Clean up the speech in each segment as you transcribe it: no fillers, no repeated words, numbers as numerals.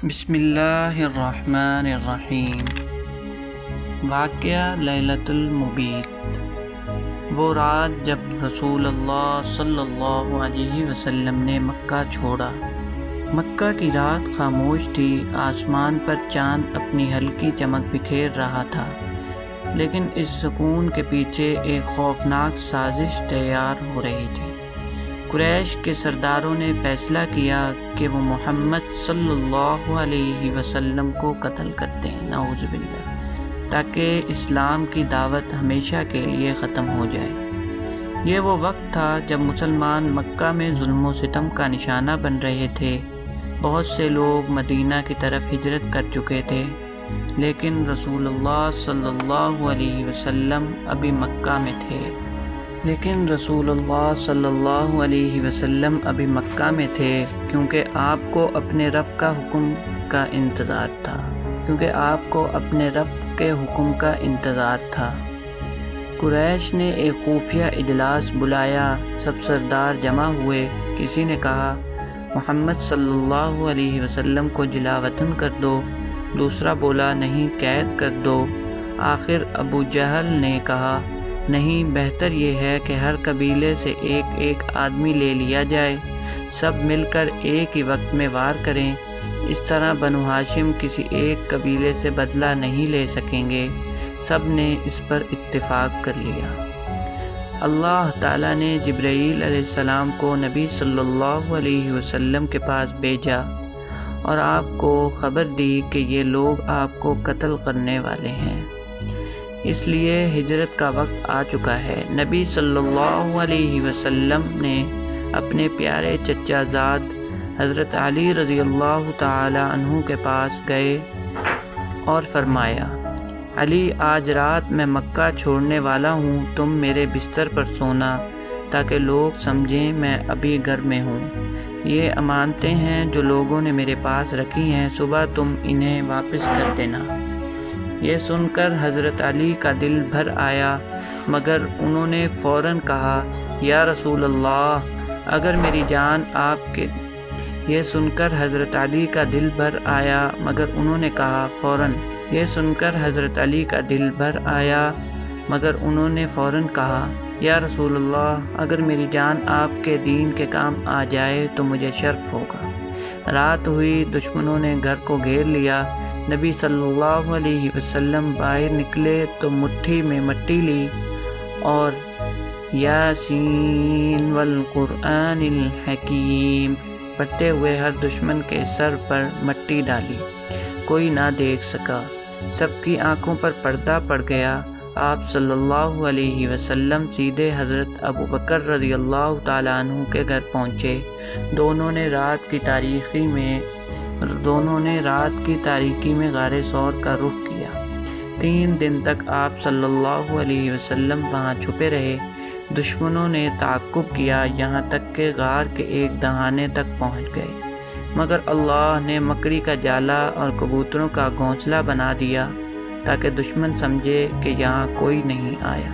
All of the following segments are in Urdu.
بسم اللہ الرحمن الرحیم۔ واقعہ لیلۃ المبیت۔ وہ رات جب رسول اللہ صلی اللہ علیہ وسلم نے مکہ چھوڑا۔ مکہ کی رات خاموش تھی، آسمان پر چاند اپنی ہلکی چمک بکھیر رہا تھا، لیکن اس سکون کے پیچھے ایک خوفناک سازش تیار ہو رہی تھی۔ قریش کے سرداروں نے فیصلہ کیا کہ وہ محمد صلی اللہ علیہ وسلم کو قتل کر دیں، نعوذ باللہ، تاکہ اسلام کی دعوت ہمیشہ کے لیے ختم ہو جائے۔ یہ وہ وقت تھا جب مسلمان مکہ میں ظلم و ستم کا نشانہ بن رہے تھے۔ بہت سے لوگ مدینہ کی طرف ہجرت کر چکے تھے، لیکن رسول اللہ صلی اللہ علیہ وسلم ابھی مکہ میں تھے۔ کیونکہ آپ کو اپنے رب کا حکم کا انتظار تھا۔ قریش نے ایک خفیہ اجلاس بلایا، سب سردار جمع ہوئے۔ کسی نے کہا محمد صلی اللہ علیہ وسلم کو جلا وطن کر دو، دوسرا بولا نہیں، قید کر دو۔ آخر ابو جہل نے کہا نہیں، بہتر یہ ہے کہ ہر قبیلے سے ایک ایک آدمی لے لیا جائے، سب مل کر ایک ہی وقت میں وار کریں، اس طرح بنو ہاشم کسی ایک قبیلے سے بدلہ نہیں لے سکیں گے۔ سب نے اس پر اتفاق کر لیا۔ اللہ تعالیٰ نے جبرائیل علیہ السلام کو نبی صلی اللہ علیہ وسلم کے پاس بھیجا اور آپ کو خبر دی کہ یہ لوگ آپ کو قتل کرنے والے ہیں، اس لیے ہجرت کا وقت آ چکا ہے۔ نبی صلی اللہ علیہ وسلم نے اپنے پیارے چچا زاد حضرت علی رضی اللہ تعالی عنہ کے پاس گئے اور فرمایا، علی، آج رات میں مکہ چھوڑنے والا ہوں، تم میرے بستر پر سونا تاکہ لوگ سمجھیں میں ابھی گھر میں ہوں۔ یہ امانتیں ہیں جو لوگوں نے میرے پاس رکھی ہیں، صبح تم انہیں واپس کر دینا۔ یہ سن کر حضرت علی کا دل بھر آیا، مگر انہوں نے فوراً کہا یا رسول اللہ، اگر میری جان آپ کے دین کے کام آ جائے تو مجھے شرف ہوگا۔ رات ہوئی، دشمنوں نے گھر کو گھیر لیا۔ نبی صلی اللہ علیہ وسلم باہر نکلے تو مٹھی میں مٹی لی اور یاسین والقرآن الحکیم پڑھتے ہوئے ہر دشمن کے سر پر مٹی ڈالی۔ کوئی نہ دیکھ سکا، سب کی آنکھوں پر پردہ پڑ گیا۔ آپ صلی اللہ علیہ وسلم سیدھے حضرت ابو بکر رضی اللہ تعالیٰ عنہ کے گھر پہنچے۔ دونوں نے رات کی تاریکی میں غار ثور کا رخ کیا۔ 3 دن تک آپ صلی اللہ علیہ وسلم وہاں چھپے رہے۔ دشمنوں نے تعاقب کیا، یہاں تک کہ غار کے ایک دہانے تک پہنچ گئے، مگر اللہ نے مکڑی کا جالا اور کبوتروں کا گھونسلہ بنا دیا تاکہ دشمن سمجھے کہ یہاں کوئی نہیں آیا۔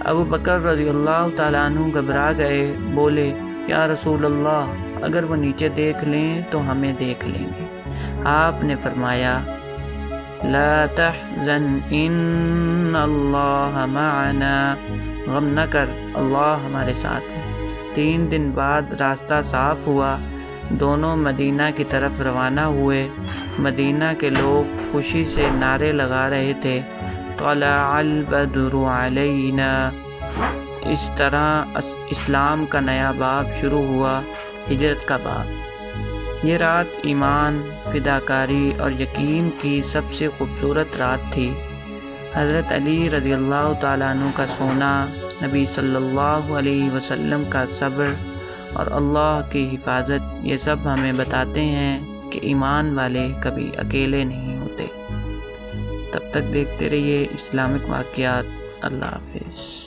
ابو بکر رضی اللہ تعالیٰ عنہ گھبرا گئے، بولے یا رسول اللہ، اگر وہ نیچے دیکھ لیں تو ہمیں دیکھ لیں گے۔ آپ نے فرمایا لا تحزن ان اللہ معنا، غم نہ کر، اللہ ہمارے ساتھ ہے۔ 3 دن بعد راستہ صاف ہوا، دونوں مدینہ کی طرف روانہ ہوئے۔ مدینہ کے لوگ خوشی سے نعرے لگا رہے تھے، طلع البدر علینا۔ اس طرح اسلام کا نیا باب شروع ہوا، ہجرت کا باب۔ یہ رات ایمان، فداکاری اور یقین کی سب سے خوبصورت رات تھی۔ حضرت علی رضی اللہ تعالیٰ عنہ کا سونا، نبی صلی اللہ علیہ وسلم کا صبر اور اللہ کی حفاظت، یہ سب ہمیں بتاتے ہیں کہ ایمان والے کبھی اکیلے نہیں ہوتے۔ تب تک دیکھتے رہیے اسلامک واقعات۔ اللہ حافظ۔